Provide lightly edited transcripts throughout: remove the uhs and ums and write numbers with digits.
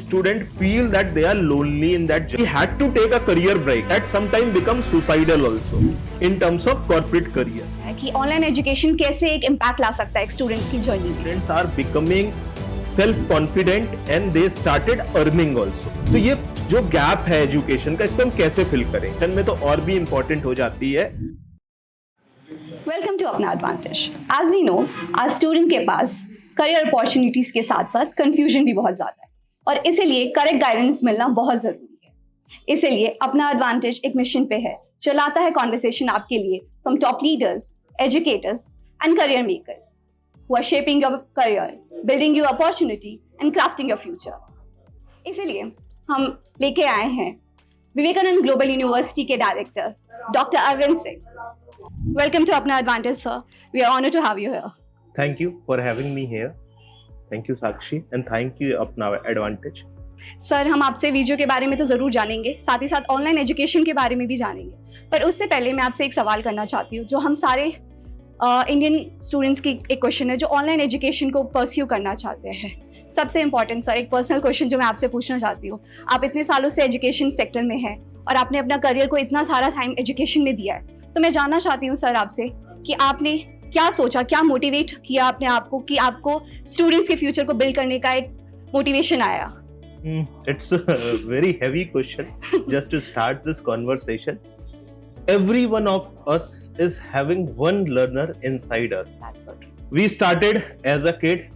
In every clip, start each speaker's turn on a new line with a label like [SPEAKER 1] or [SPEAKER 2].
[SPEAKER 1] student feel that they are lonely in that journey. He had to take a career break. That sometimes becomes suicidal also in terms of corporate career.
[SPEAKER 2] कि online education कैसे एक impact ला सकता है एक student की journey में.
[SPEAKER 1] Students are becoming self-confident and they started earning also. तो ये जो गैप है एजुकेशन का, इसको हम कैसे फिल करें? में तो और भी इम्पोर्टेंट हो जाती है.
[SPEAKER 2] वेलकम टू अपना एडवांटेज. एज वी नो, आज स्टूडेंट के पास करियर अपॉर्चुनिटीज के साथ साथ कंफ्यूजन भी बहुत ज़्यादा है और इसीलिए करेक्ट गाइडेंस मिलना बहुत ज़रूरी है. इसीलिए अपना एडवांटेज एक मिशन पे है जो लाता है कॉन्वर्सेशन आपके लिए from top leaders, educators and career makers who are shaping your career, building you opportunity and crafting your future. इसीलिए हम लेके आए हैं विवेकानंद ग्लोबल यूनिवर्सिटी के director doctor Arvind Singh. Welcome to अपना advantage sir. We are honoured to have you here.
[SPEAKER 1] Thank you for having me here. Thank you Sakshi and thank you अपना advantage.
[SPEAKER 2] Sir, हम आपसे वीडियो के बारे में तो ज़रूर जानेंगे, साथ ही साथ ऑनलाइन एजुकेशन के बारे में भी जानेंगे, पर उससे पहले मैं आपसे एक सवाल करना चाहती हूँ जो हम सारे इंडियन स्टूडेंट्स की एक क्वेश्चन है जो ऑनलाइन एजुकेशन को परस्यू करना चाहते हैं. सबसे इम्पॉर्टेंट सर, एक पर्सनल क्वेश्चन जो मैं आपसे पूछना चाहती हूँ. आप इतने सालों से एजुकेशन सेक्टर में हैं और आपने अपना करियर को इतना सारा टाइम एजुकेशन में दिया है, तो मैं जानना चाहती हूँ सर आपसे कि आपने क्या सोचा, क्या मोटिवेट किया अपने आप को कि आपको स्टूडेंट्स के फ्यूचर को बिल्ड करने का एक मोटिवेशन आया?
[SPEAKER 1] It's a very heavy question. Just to start this conversation, every one of us is having one learner inside us.
[SPEAKER 2] That's so true.
[SPEAKER 1] We started as a kid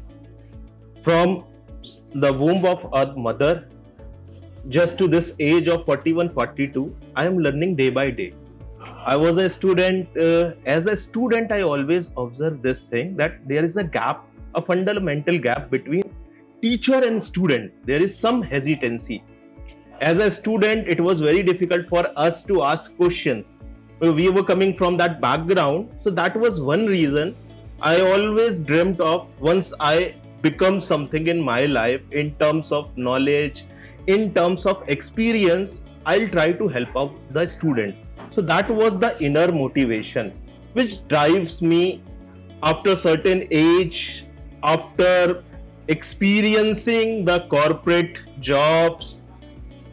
[SPEAKER 1] from the womb of our mother just to this age of 41, 42. I am learning day by day. I was a student. As a student, I always observe this thing that there is a gap, a fundamental gap between teacher and student. There is some hesitancy. As a student, it was very difficult for us to ask questions. We were coming from that background, so that was one reason I always dreamt of once I become something in my life in terms of knowledge, in terms of experience, I'll try to help out the student. So that was the inner motivation which drives me after certain age, after experiencing the corporate jobs,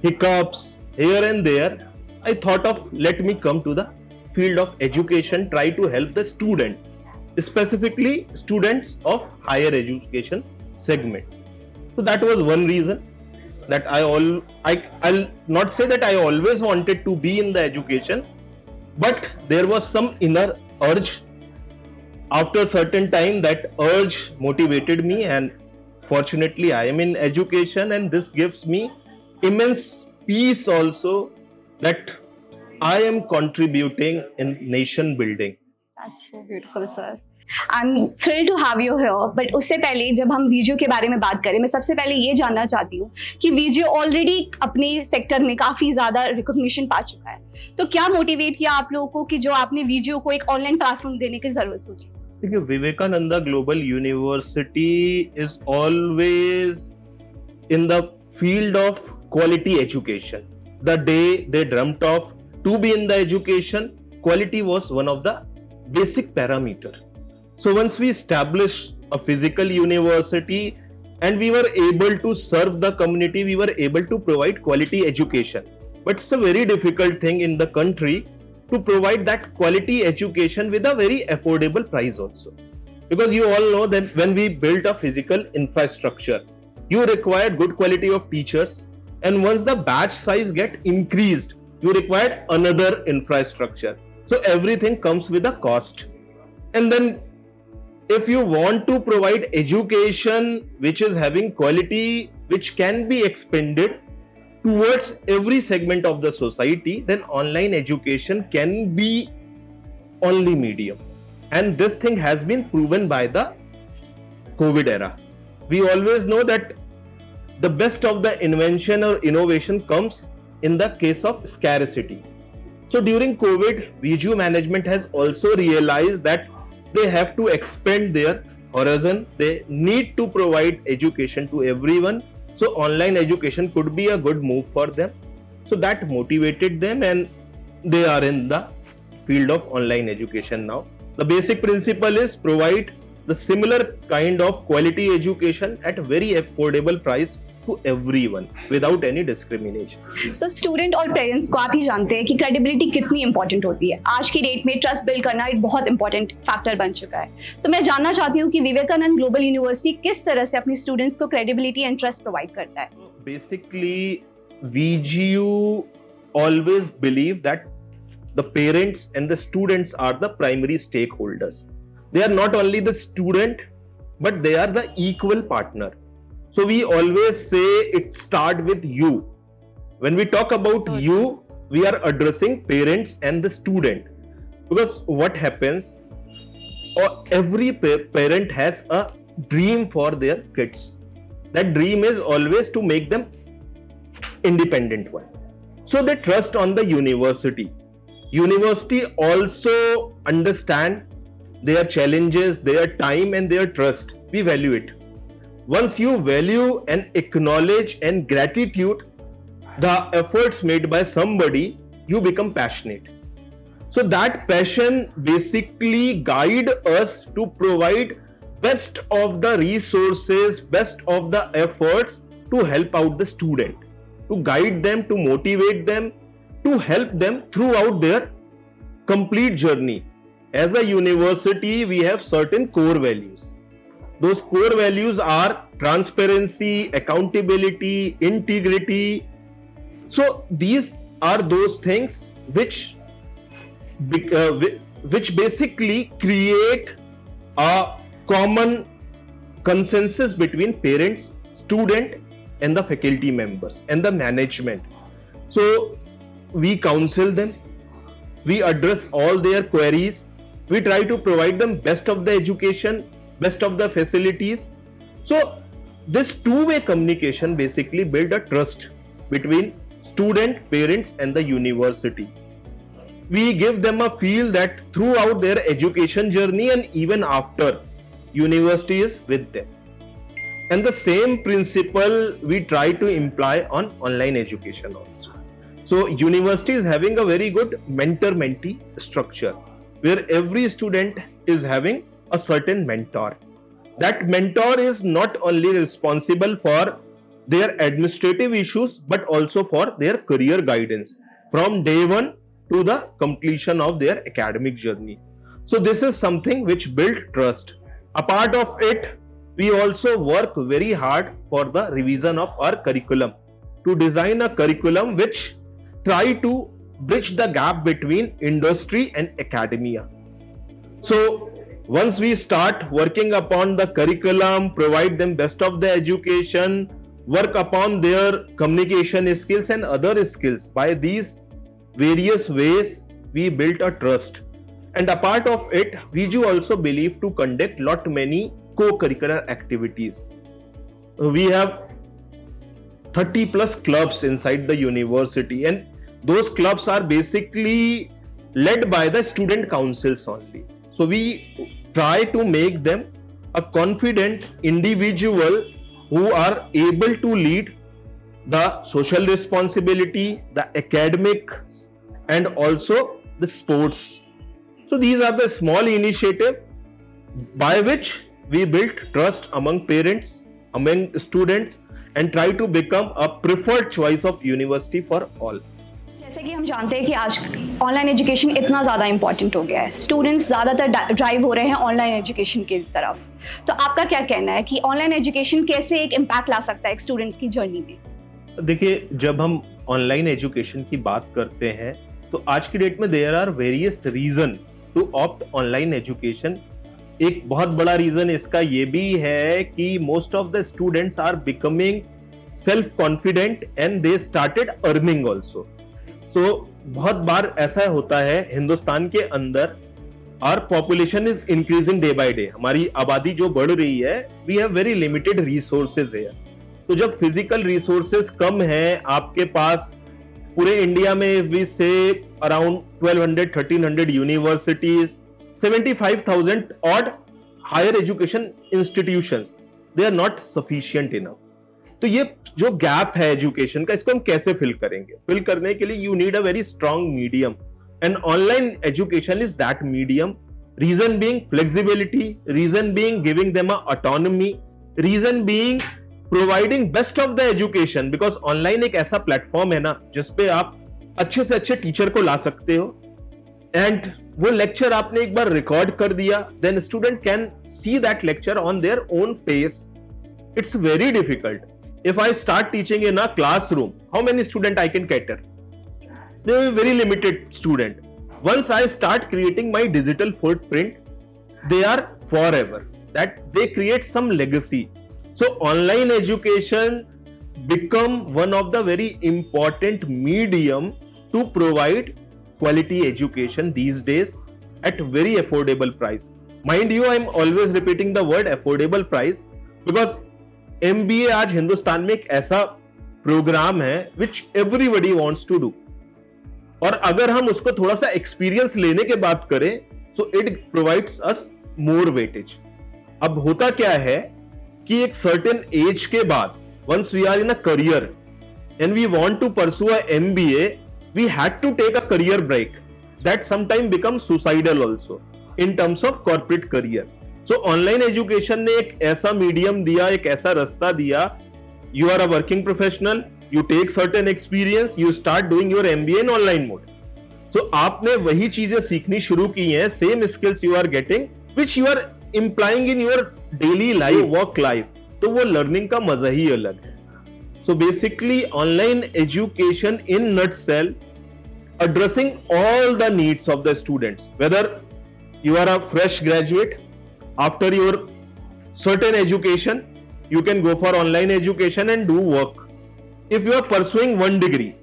[SPEAKER 1] hiccups here and there, I thought of let me come to the field of education, try to help the student, specifically students of higher education segment. So that was one reason that I'll not say that I always wanted to be in the education, but there was some inner urge. After a certain time, that urge motivated me, and fortunately I am in education, and this gives me immense peace also that I am contributing in nation building.
[SPEAKER 2] That's so beautiful, sir. I'm thrilled to have you here. But उससे पहले जब हम video के बारे में बात करें, मैं सबसे पहले ये जानना चाहती हूँ कि वीडियो ऑलरेडी अपने सेक्टर में काफ़ी ज़्यादा रिकॉग्निशन पा चुका है, तो क्या मोटिवेट किया आप लोगों को कि जो आपने वीडियो को एक ऑनलाइन प्लेटफॉर्म देने की ज़रूरत सोची?
[SPEAKER 1] देखिए, Vivekananda global university is always in the field of quality education. The day they dreamed of to be in the education, quality was one of the basic parameter. So once we established a physical university and we were able to serve the community, we were able to provide quality education. But it's a very difficult thing in the country to provide that quality education with a very affordable price also. Because you all know that when we build a physical infrastructure, you require good quality of teachers, and once the batch size get increased, you required another infrastructure. So everything comes with a cost. And then if you want to provide education which is having quality, which can be expended towards every segment of the society, then online education can be only medium. And this thing has been proven by the COVID era. We always know that the best of the invention or innovation comes in the case of scarcity. So during COVID, VGU management has also realized that they have to expand their horizon. They need to provide education to everyone. So online education could be a good move for them. So that motivated them, and they are in the field of online education now. The basic principle is provide the similar kind of quality education at very affordable price to everyone without any discrimination.
[SPEAKER 2] So student और parents को आप ही जानते हैं कि credibility कितनी important होती है। आज की डेट में ट्रस्ट बिल्ड करना एक बहुत इंपॉर्टेंट फैक्टर बन चुका है। तो मैं जानना चाहती हूँ कि विवेकानंद ग्लोबल यूनिवर्सिटी किस तरह से अपने स्टूडेंट्स को क्रेडिबिलिटी एंड ट्रस्ट प्रोवाइड करता है।
[SPEAKER 1] Basically, VGU always believe that the parents and the students are the primary stakeholders. They are not only the student, but they are the equal partner. So we always say it start with you. When we talk about you, we are addressing parents and the student. Because what happens, every parent has a dream for their kids. That dream is always to make them independent one. So they trust on the university. University also understand their challenges, their time and their trust. We value it. Once you value and acknowledge and gratitude the efforts made by somebody, you become passionate. So that passion basically guide us to provide best of the resources, best of the efforts to help out the student, to guide them, to motivate them, to help them throughout their complete journey. As a university, we have certain core values. Those core values are transparency, accountability, integrity. So these are those things which basically create a common consensus between parents, student and the faculty members and the management. So we counsel them, we address all their queries, we try to provide them best of the education, best of the facilities. So this two-way communication basically build a trust between student, parents and the university. We give them a feel that throughout their education journey and even after, university is with them. And the same principle we try to imply on online education also. So university is having a very good mentor-mentee structure where every student is having a certain mentor. That mentor is not only responsible for their administrative issues but also for their career guidance from day one to the completion of their academic journey. So this is something which build trust. A part of it, we also work very hard for the revision of our curriculum to design a curriculum which try to bridge the gap between industry and academia. So once we start working upon the curriculum, provide them best of the education, work upon their communication skills and other skills, by these various ways we built a trust. And a part of it, VGU also believe to conduct lot many co-curricular activities. We have 30 plus clubs inside the university, and those clubs are basically led by the student councils only. So we try to make them a confident individual who are able to lead the social responsibility, the academics and also the sports. So these are the small initiatives by which we built trust among parents, among students and try to become a preferred choice of university for all.
[SPEAKER 2] जैसे कि हम जानते हैं कि आज online education इतना ज़्यादा important हो गया है, स्टूडेंट्स ज़्यादातर ड्राइव हो रहे हैं ऑनलाइन एजुकेशन की तरफ। तो आपका क्या कहना है कि ऑनलाइन एजुकेशन कैसे एक इम्पैक्ट ला सकता है एक स्टूडेंट की जर्नी में?
[SPEAKER 1] देखिए, जब हम ऑनलाइन एजुकेशन की बात करते हैं तो आज की डेट में there are various reason to opt online education. एक बहुत बड़ा रीजन इसका ये भी है कि most of the students are becoming self confident and they started earning also. तो बहुत बार ऐसा होता है हिंदुस्तान के अंदर, our population is increasing day by day, हमारी आबादी जो बढ़ रही है, we have very limited resources है। तो जब फिजिकल रिसोर्सेज कम है आपके पास, पूरे इंडिया में we say around 1200-1300 universities, 75,000 odd higher education institutions, they are not sufficient enough. तो ये जो गैप है एजुकेशन का, इसको हम कैसे फिल करेंगे? फिल करने के लिए you need a very strong medium and online education is that medium Reason being flexibility, reason being giving them a autonomy, reason being providing best of the education, because online एक ऐसा platform है ना जिसपे आप अच्छे से अच्छे teacher को ला सकते हो, एंड वो लेक्चर आपने एक बार रिकॉर्ड कर दिया, then student can see that lecture on their own pace. It's very difficult. If I start teaching in a classroom, how many students I can cater? They are very limited student. Once I start creating my digital footprint, they are forever. That they create some legacy. So online education become one of the very important medium to provide quality education these days at very affordable price. Mind you, I am always repeating the word affordable price because MBA आज हिंदुस्तान में एक ऐसा programme है which everybody wants to do. और अगर हम उसको थोड़ा सा एक्सपीरियंस लेने के बाद करें so it provides us more weightage. अब होता क्या है कि एक certain age के बाद once we are in a career and we want to pursue a MBA, we had to take a career break that sometimes becomes suicidal also in terms of corporate career. So online education ने एक ऐसा medium दिया, एक ऐसा रास्ता दिया. You are a working professional, you take certain experience, you start doing your MBA in online mode. So आपने वही चीजें सीखनी शुरू की हैं, same skills you are getting, which you are implying in your daily life, work life. तो वो learning का मजा ही अलग है. So basically online education in nutshell addressing all the needs of the students, whether you are a fresh graduate. After your certain education, you can go for online education and do work. If you are pursuing one degree,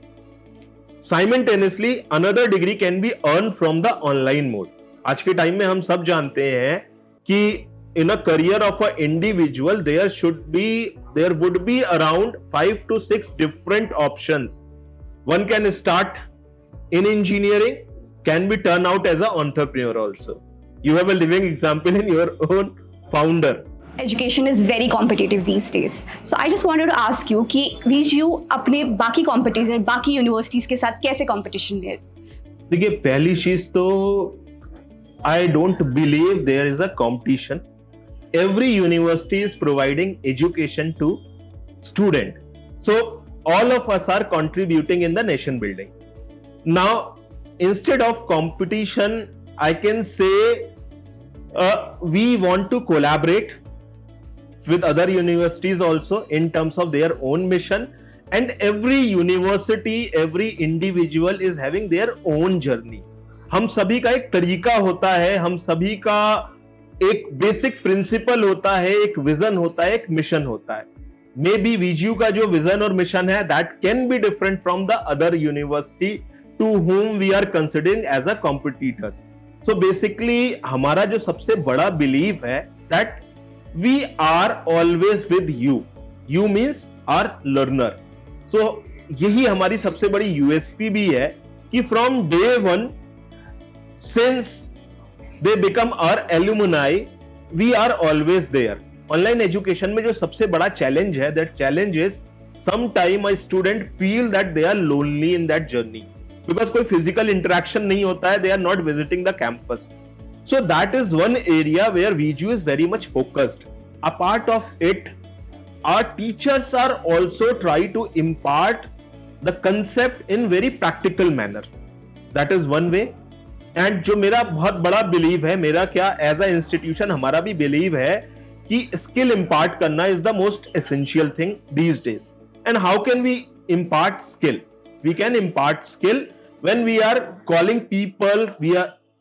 [SPEAKER 1] simultaneously another degree can be earned from the online mode. आज के time में हम सब जानते हैं कि in a career of an individual there would be around 5 to 6 different options. One can start in engineering, can be turned out as an entrepreneur also. You have a living example in your own founder.
[SPEAKER 2] Education is very competitive these days. So I just wanted to ask you कि VGU अपने बाकी competition, बाकी universities के साथ कैसे competition ले?
[SPEAKER 1] देखिए पहली चीज तो I don't believe there is a competition. Every university is providing education to student. So all of us are contributing in the nation building. Now instead of competition, I can say we want to collaborate with other universities also in terms of their own mission, and every university, every individual is having their own journey. हम सभी का एक तरीका होता है, हम सभी का एक बेसिक प्रिंसिपल होता है, एक विजन होता है, एक मिशन होता है. मे बी VGU का जो विजन और मिशन है that can be different from the other university to whom we are considering as a competitors. So basically हमारा जो सबसे बड़ा बिलीव है that we are always with you. You means our learner. So यही हमारी सबसे बड़ी USP भी है कि from day one, since they become our alumni, we are always there. Online education में जो सबसे बड़ा challenge है, that challenge is sometime a student feel that they are lonely in that journey. Because कोई physical interaction नहीं होता है, they are not visiting the campus. So that is one area where VGU is very much focused. A part of it, our teachers are also try to impart the concept in very practical manner. That is one way. And जो मेरा बहुत बड़ा belief है, मेरा क्या as a institution हमारा भी belief है कि skill impart करना is the most essential thing these days. And how can we impart skill? We can impart skill when we are calling people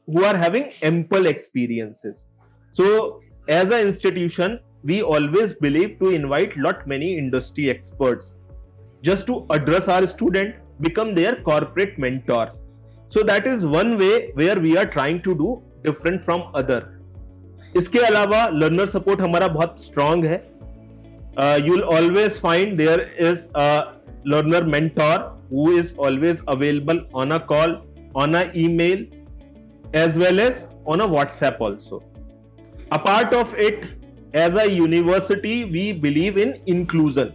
[SPEAKER 1] who are having ample experiences. So as an institution, we always believe to invite many industry experts just to address our student, become their corporate mentor. So that is one way where we are trying to do different from other. इसके अलावा learner support हमारा बहुत strong है. You'll always find there is a learner mentor who is always available on a call, on an email, as well as on a WhatsApp also. A part of it, as a university, we believe in inclusion.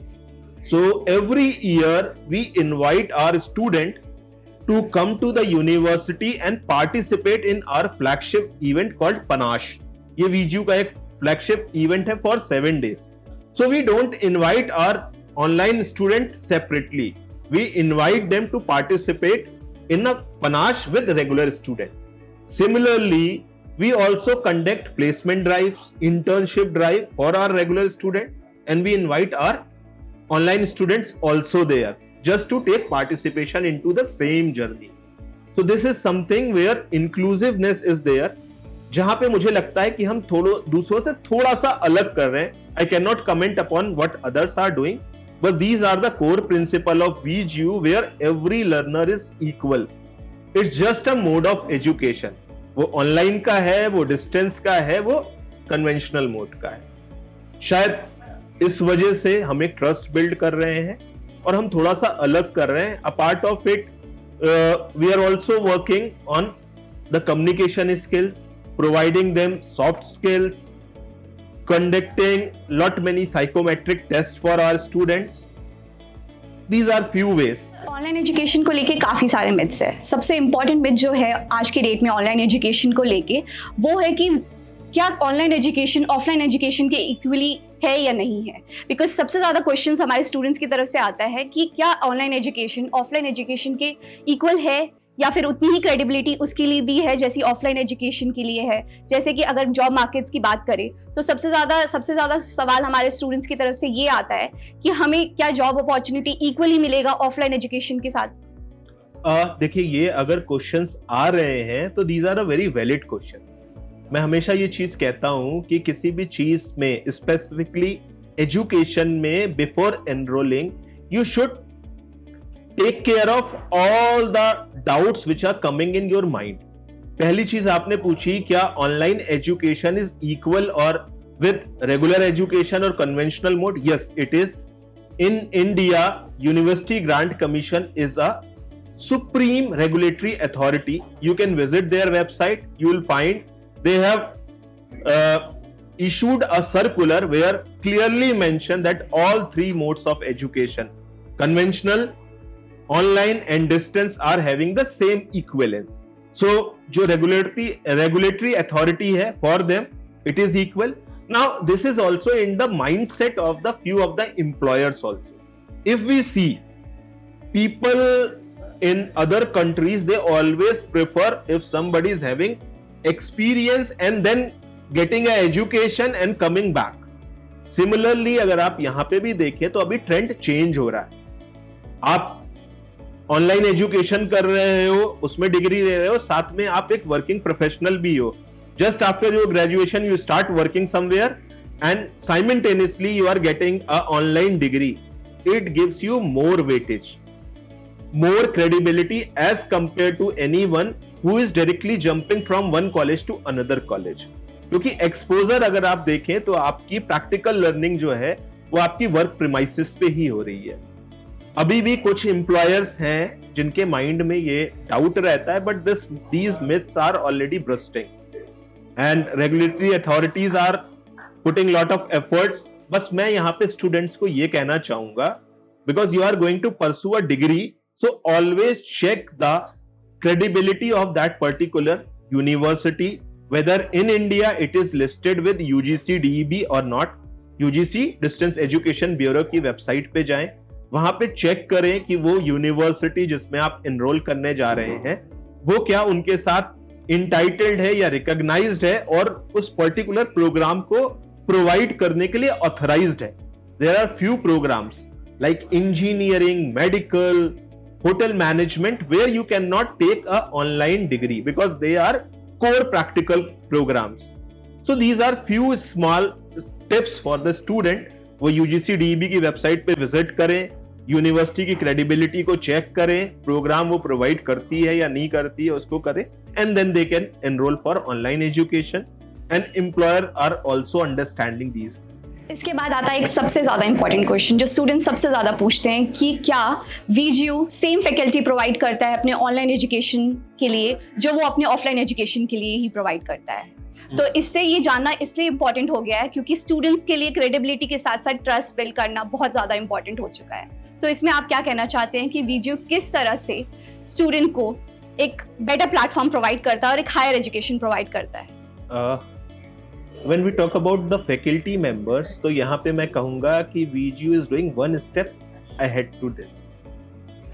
[SPEAKER 1] So every year we invite our student to come to the university and participate in our flagship event called Panache. ये VGU का एक flagship event है for 7 days. So we don't invite our online student separately. We invite them to participate in a Panache with regular student. Similarly, we also conduct placement drives, internship drive for our regular student, and we invite our online students also there, just to take participation into the same journey. So this is something where inclusiveness is there, जहां पे मुझे लगता है कि हम दूसरों से थोड़ा सा अलग कर रहे हैं. I cannot comment upon what others are doing, but these are the core principle of VGU where every learner is equal. It's just a mode of education. वो ऑनलाइन का है, वो डिस्टेंस का है, वो कन्वेंशनल मोड का है. शायद इस वजह से हम एक ट्रस्ट बिल्ड कर रहे हैं और हम थोड़ा सा अलग कर रहे हैं. Apart of it, we are also working on the communication skills, providing them soft skills, conducting lot many psychometric tests for our students. These are few ways.
[SPEAKER 2] Online education को लेके काफ़ी सारे मिथ्स है. सबसे इम्पॉर्टेंट मिथ जो है आज के डेट में ऑनलाइन एजुकेशन को लेके वो है कि क्या ऑनलाइन एजुकेशन ऑफलाइन एजुकेशन के इक्वली है या नहीं है. बिकॉज सबसे ज़्यादा क्वेश्चंस हमारे स्टूडेंट्स की तरफ से आता है कि क्या ऑनलाइन एजुकेशन ऑफलाइन एजुकेशन के इक्वल है या फिर उतनी ही क्रेडिबिलिटी उसके लिए भी है जैसी ऑफलाइन एजुकेशन के लिए है. जैसे कि अगर जॉब मार्केट्स की बात करें तो सबसे ज़्यादा सवाल हमारे स्टूडेंट्स की तरफ से ये आता है कि हमें क्या जॉब अपॉर्चुनिटी इक्वली मिलेगा ऑफलाइन एजुकेशन के साथ.
[SPEAKER 1] देखिए, ये अगर क्वेश्चंस आ रहे हैं तो these are a very valid question. मैं हमेशा ये चीज कहता हूं कि किसी भी चीज में, स्पेसिफिकली एजुकेशन में, before enrolling you should take care of all the doubts which are coming in your mind. पहली चीज आपने पूछी, क्या ऑनलाइन एजुकेशन इज इक्वल और विद रेगुलर एजुकेशन और conventional mode? Yes, it is. In India, university grants commission is a supreme regulatory authority. You can visit their website. You will find they have issued a circular where clearly mentioned that all three modes of education, conventional, online and distance, are having the same equivalence. So जो regulatory authority है, for them it is equal. Now this is also in the mindset of the few of the employers also. If we see people in other countries, they always prefer if somebody is having experience and then getting an education and coming back. Similarly, अगर आप यहां पे भी देखें तो अभी trend change हो रहा है. आप ऑनलाइन एजुकेशन कर रहे हो, उसमें डिग्री ले रहे हो, साथ में आप एक वर्किंग प्रोफेशनल भी हो. Just after your graduation you start working somewhere and simultaneously you are getting a online degree. It gives you more weightage, more credibility as compared to anyone who is directly jumping from one college to another college. क्योंकि exposure अगर आप देखें तो आपकी practical learning जो है वो आपकी वर्क प्रीमाइसेस पे ही हो रही है. अभी भी कुछ एम्प्लॉयर्स हैं जिनके माइंड में ये डाउट रहता है, but these myths are already bursting and regulatory authorities are putting lot of efforts. बस मैं यहाँ पे स्टूडेंट्स को ये कहना चाहूंगा, because you are going to pursue a degree, so always check the credibility of that particular university, whether in India it is listed with UGC DEB or not. UGC Distance Education Bureau की website पे जाएं, वहां पे check करें कि वो university जिसमें आप एनरोल करने जा रहे हैं वो क्या उनके साथ इंटाइटल्ड है या रिकॉग्नाइज्ड है और उस पर्टिकुलर प्रोग्राम को प्रोवाइड करने के लिए ऑथराइज्ड है. There are few programs like engineering, medical, hotel management where you cannot take a online degree because they are core practical programs. So these are few small tips for the student. वो UGC DEB की website पे visit करें, university की credibility को check करें, programme वो provide करती है या नहीं करती है उसको करें, and then they can enroll for online education, and employer are also understanding these.
[SPEAKER 2] इसके बाद आता है एक सबसे ज़्यादा इंपॉर्टेंट क्वेश्चन जो स्टूडेंट्स सबसे ज़्यादा पूछते हैं कि क्या VGU सेम फैकल्टी प्रोवाइड करता है अपने ऑनलाइन एजुकेशन के लिए जो वो अपने ऑफलाइन एजुकेशन के लिए ही प्रोवाइड करता है. तो इससे ये जानना इसलिए इंपॉर्टेंट हो गया है क्योंकि स्टूडेंट्स के लिए क्रेडिबिलिटी के साथ साथ ट्रस्ट बिल्ड करना बहुत ज़्यादा इंपॉर्टेंट हो चुका है. तो इसमें आप क्या कहना चाहते हैं कि VGU किस तरह से स्टूडेंट को एक बेटर प्लेटफॉर्म प्रोवाइड करता है और एक हायर एजुकेशन प्रोवाइड करता है?
[SPEAKER 1] When we talk about the faculty members, तो यहाँ पे मैं कहूँगा कि VGU is doing one step ahead to this.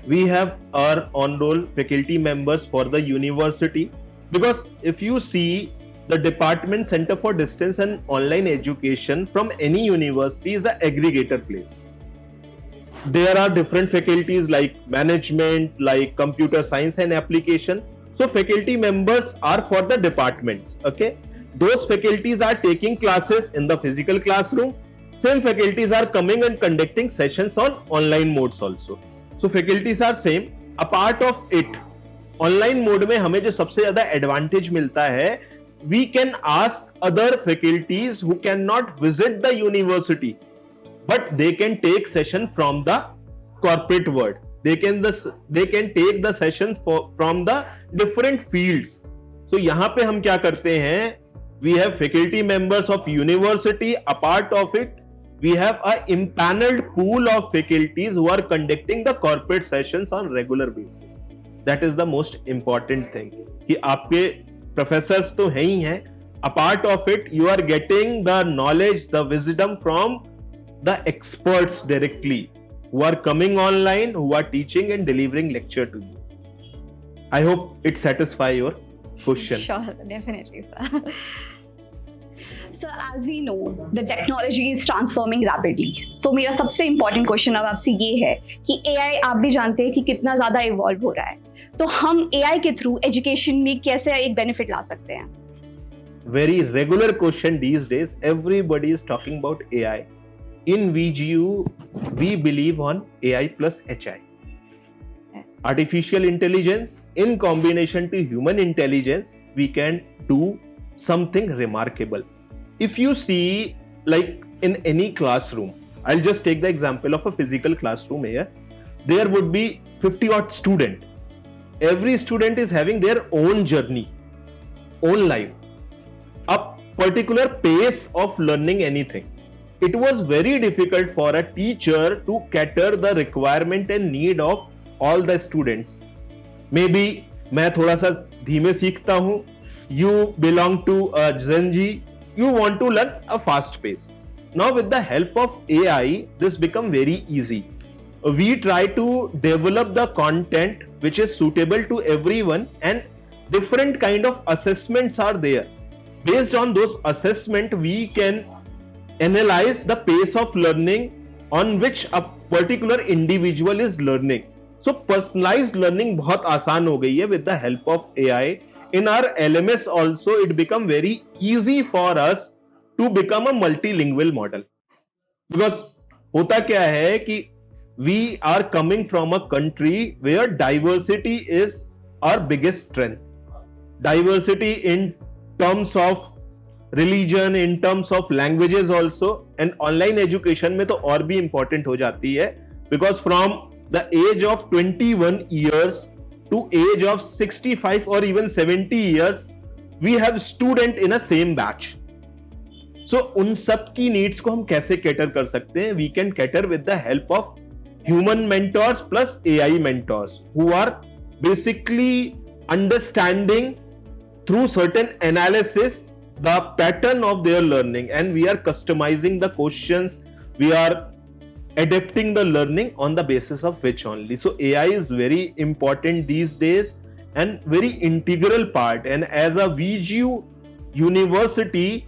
[SPEAKER 1] We have our on-roll faculty members for the university, because if you see the Department Center for Distance and Online Education from any university is an aggregator place. There are different faculties like management, like computer science and application. So faculty members are for the departments, okay? Those faculties are taking classes in the physical classroom. Same faculties are coming and conducting sessions on online modes also. So faculties are same. A part of it, online mode में हमें जो सबसे ज्यादा advantage मिलता है, we can ask other faculties who cannot visit the university, but they can take session from the corporate world. They can take the sessions from the different fields. So यहाँ पे हम क्या करते हैं? We have faculty members of university. A part of it, we have a impaneled pool of faculties who are conducting the corporate sessions on regular basis. That is the most important thing. कि आपके professors तो हैं ही हैं. A part of it, you are getting the knowledge, the wisdom from the experts directly, who are coming online, who are teaching and delivering lecture to you. I hope it satisfies your question.
[SPEAKER 2] Sure, definitely, sir. So as we know, the technology is transforming rapidly. तो मेरा सबसे important question अब आपसे ये है कि AI आप भी जानते हैं कि कितना ज़्यादा evolve हो रहा है. तो हम AI के through education में कैसे एक benefit ला सकते हैं?
[SPEAKER 1] Very regular question these days. Everybody is talking about AI. In VGU, we believe on AI plus HI. Artificial intelligence in combination to human intelligence, we can do something remarkable. If you see, like in any classroom, I'll just take the example of a physical classroom here. There would be 50 odd students. Every student is having their own journey, own life, a particular pace of learning anything. It was very difficult for a teacher to cater the requirement and need of all the students. Maybe मैं थोड़ा सा धीमे सीखता हूँ. You belong to a Gen Z. You want to learn a fast pace. Now with the help of AI, this become very easy. We try to develop the content which is suitable to everyone, and different kind of assessments are there. Based on those assessment, we can analyze the pace of learning on which a particular individual is learning. So personalized learning बहुत आसान हो गई है with the help of AI. In our LMS also, it become very easy for us to become a multilingual model. Because होता क्या है कि we are coming from a country where diversity is our biggest strength. Diversity in terms of religion, in terms of languages also, and online education में तो और भी important हो जाती है, because from the age of 21 years to age of 65 or even 70 years, we have student in a same batch. So उन सब की needs को हम कैसे cater कर सकते हैं? We can cater with the help of human mentors plus AI mentors who are basically understanding through certain analysis the pattern of their learning, and we are customizing the questions. We are adapting the learning on the basis of which only. So AI is very important these days and very integral part. And as a VGU university,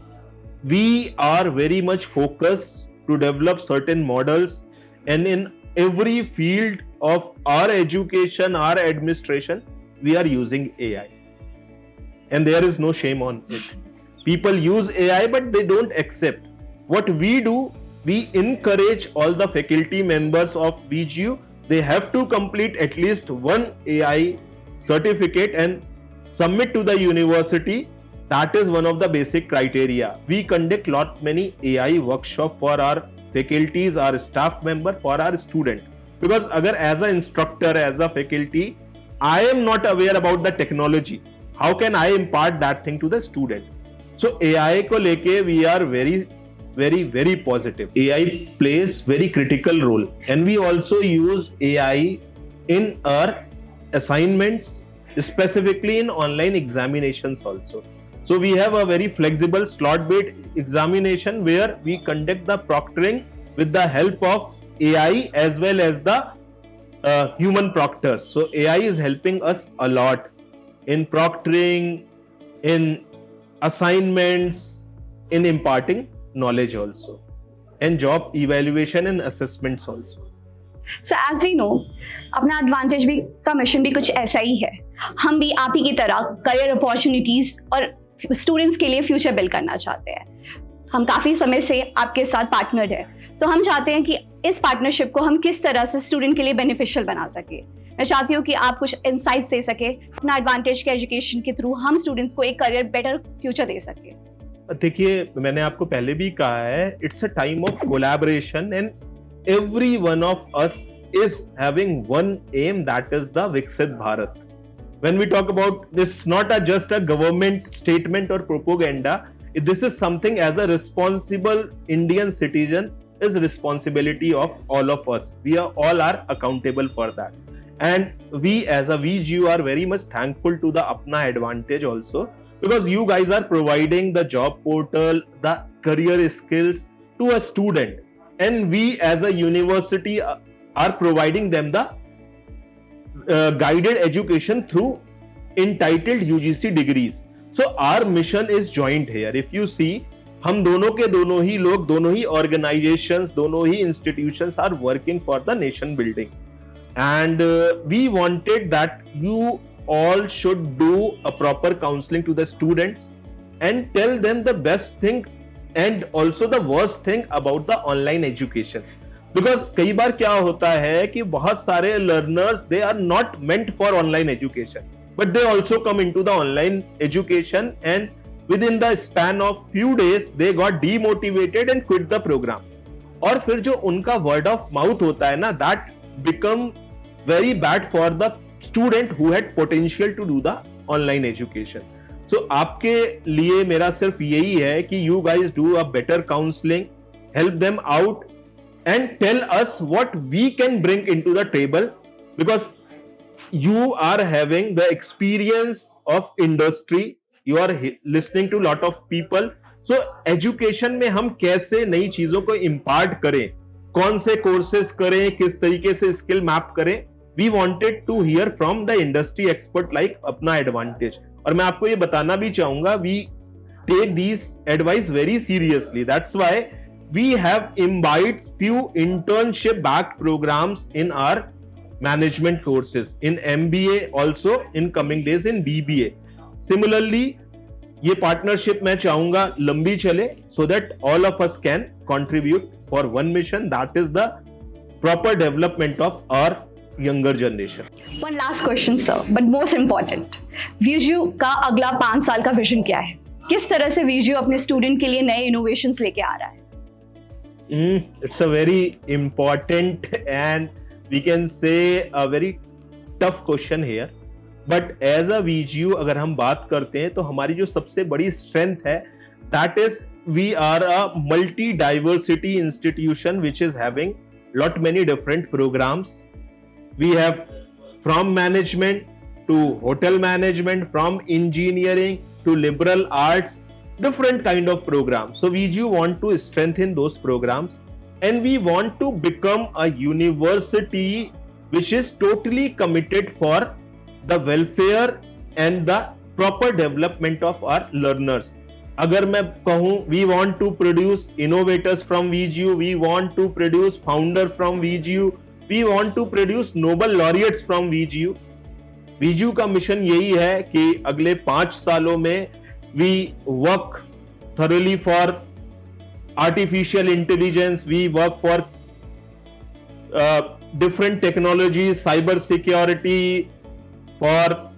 [SPEAKER 1] we are very much focused to develop certain models, and in every field of our education, our administration, we are using AI. And there is no shame on it. People use AI, but they don't accept. What we do, we encourage all the faculty members of VGU. They have to complete at least one AI certificate and submit to the university. That is one of the basic criteria. We conduct many AI workshops for our faculties, our staff member, for our student. Because agar as an instructor, as a faculty, I am not aware about the technology. How can I impart that thing to the student? So AI को लेके we are very positive. AI plays very critical role, and we also use AI in our assignments, specifically in online examinations also. So we have a very flexible slot-based examination where we conduct the proctoring with the help of AI as well as the human proctors. So AI is helping us a lot in proctoring, in assignments, in imparting knowledge also, and job evaluation and assessments also.
[SPEAKER 2] So as we know अपना advantage भी का mission भी कुछ ऐसा ही है. हम भी आप ही की तरह करियर अपॉर्चुनिटीज और स्टूडेंट्स के लिए फ्यूचर बिल्ड करना चाहते हैं. हम काफ़ी समय से आपके साथ पार्टनर है, तो हम चाहते हैं कि इस पार्टनरशिप को हम किस तरह से स्टूडेंट के लिए बेनिफिशियल बना सके. मैं चाहती हूँ कि आप कुछ इंसाइट्स दे सके, अपना एडवांटेज के एजुकेशन के थ्रू हम स्टूडेंट्स को एक करियर बेटर फ्यूचर दे सके.
[SPEAKER 1] देखिए, मैंने आपको पहले भी कहा है, it's a time of collaboration and every one of us is having one aim, that is the Viksit Bharat. When we talk about this, not just a government statement or propaganda, this is something as a responsible Indian citizen is responsibility of all of us. We are all are accountable for that, and we as a VGU are very much thankful to the Apna Advantage also, because you guys are providing the job portal, the career skills to a student, and we as a university are providing them the guided education through entitled UGC degrees. So our mission is joint here. If you see, हम दोनों के दोनों ही लोग, दोनों ही organizations, दोनों ही institutions are working for the nation building, and we wanted that you all should do a proper counseling to the students and tell them the best thing and also the worst thing about the online education. Because कई बार क्या होता है कि बहुत सारे learners, they are not meant for online education, but they also come into the online education, and within the span of few days they got demotivated and quit the program. और फिर जो उनका word of mouth होता है ना, that become very bad for the student who had potential to do the online education. So आपके लिए मेरा सिर्फ यही है कि you guys do a better counseling, help them out and tell us what we can bring into the table, because you are having the experience of industry, you are listening to lot of people. So education में हम कैसे नई चीजों को impart करें, कौन से courses करें, किस तरीके से skill map करें, we wanted to hear from the industry expert like Apna Advantage. और मैं आपको ये बताना भी चाहूंगा, we take these advice very seriously. That's why we have imbibed few internship backed programs in our management courses, in MBA also, in coming days in BBA. Similarly, ये partnership मैं चाहूंगा लंबी चले, so that all of us can contribute for one mission, that is the proper development of our younger generation.
[SPEAKER 2] One last question, sir, but most important. VGU का अगला 5 साल का vision क्या है? किस तरह से VGU अपने स्टूडेंट के लिए नए इनोवेशंस लेके आ रहा है?
[SPEAKER 1] It's a very important and we can say a very tough question here. But as a VGU अगर हम बात करते हैं तो हमारी जो सबसे बड़ी strength है, that is we are a multi-diversity institution which is having lot many different programs. We have from management to hotel management, from engineering to liberal arts, different kind of programs. So VGU want to strengthen those programs, and we want to become a university which is totally committed for the welfare and the proper development of our learners. अगर मैं कहूँ, we want to produce innovators from VGU, we want to produce founder from VGU, we want to produce Nobel laureates from VGU. VGU का mission यही है कि अगले 5 सालों में we work thoroughly for artificial intelligence, we work for different technologies, cyber security, for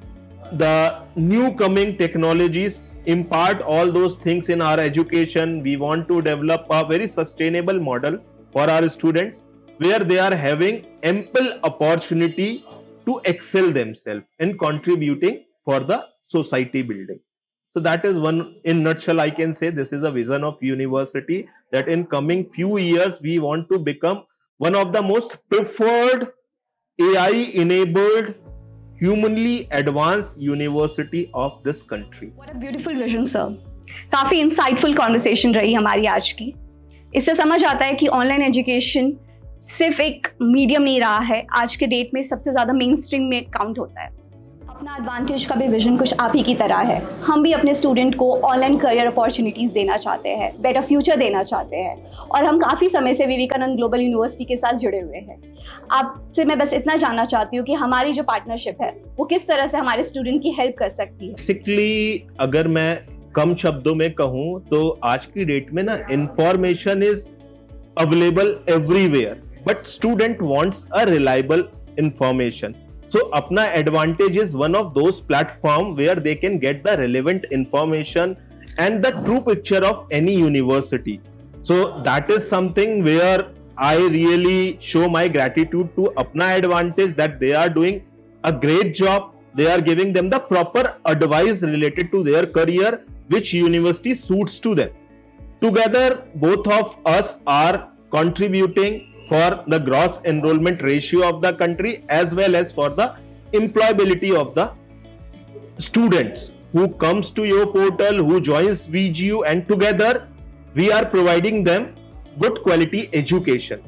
[SPEAKER 1] the new coming technologies, impart all those things in our education. We want to develop a very sustainable model for our students, where they are having ample opportunity to excel themselves and contributing for the society building. So that is one, in nutshell, I can say this is a vision of university, that in coming few years we want to become one of the most preferred AI enabled humanly advanced university of this country.
[SPEAKER 2] What a beautiful vision, sir. काफी insightful conversation रही हमारी आज की. इससे समझ आता है कि ऑनलाइन एजुकेशन सिर्फ एक मीडियम नहीं रहा है, आज के डेट में सबसे ज़्यादा मेन स्ट्रीम में काउंट होता है. अपना एडवांटेज का भी विजन कुछ आप ही की तरह है. हम भी अपने स्टूडेंट को ऑनलाइन करियर अपॉर्चुनिटीज़ देना चाहते हैं, बेटर फ्यूचर देना चाहते हैं, और हम काफ़ी समय से विवेकानंद ग्लोबल यूनिवर्सिटी के साथ जुड़े हुए हैं. आपसे मैं बस इतना जानना चाहती हूँ कि हमारी जो पार्टनरशिप है वो किस तरह से हमारे स्टूडेंट की हेल्प कर सकती है.
[SPEAKER 1] बेसिकली अगर मैं कम शब्दों में कहूँ तो आज की डेट में ना information is available everywhere, but student wants a reliable information. So Apna Advantage is one of those platforms where they can get the relevant information and the true picture of any university. So that is something where I really show my gratitude to Apna Advantage that they are doing a great job. They are giving them the proper advice related to their career, which university suits to them. Together, both of us are contributing for the gross enrollment ratio of the country as well as for the employability of the students who comes to your portal, who joins VGU, and together we are providing them good quality education.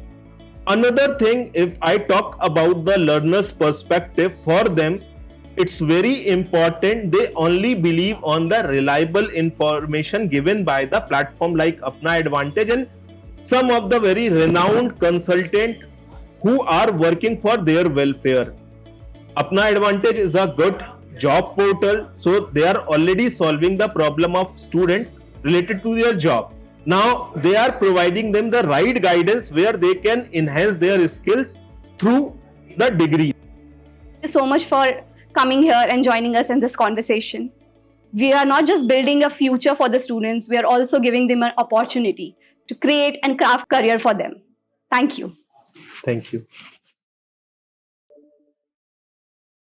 [SPEAKER 1] Another thing, if I talk about the learner's perspective, for them it's very important they only believe on the reliable information given by the platform like Apna Advantage and some of the very renowned consultant who are working for their welfare. Apna Advantage is a good job portal, so they are already solving the problem of student related to their job. Now they are providing them the right guidance where they can enhance their skills through the degree.
[SPEAKER 2] Thank you so much for coming here and joining us in this conversation. We are not just building a future for the students, we are also giving them an opportunity to create and craft career for them. Thank you.
[SPEAKER 1] Thank you.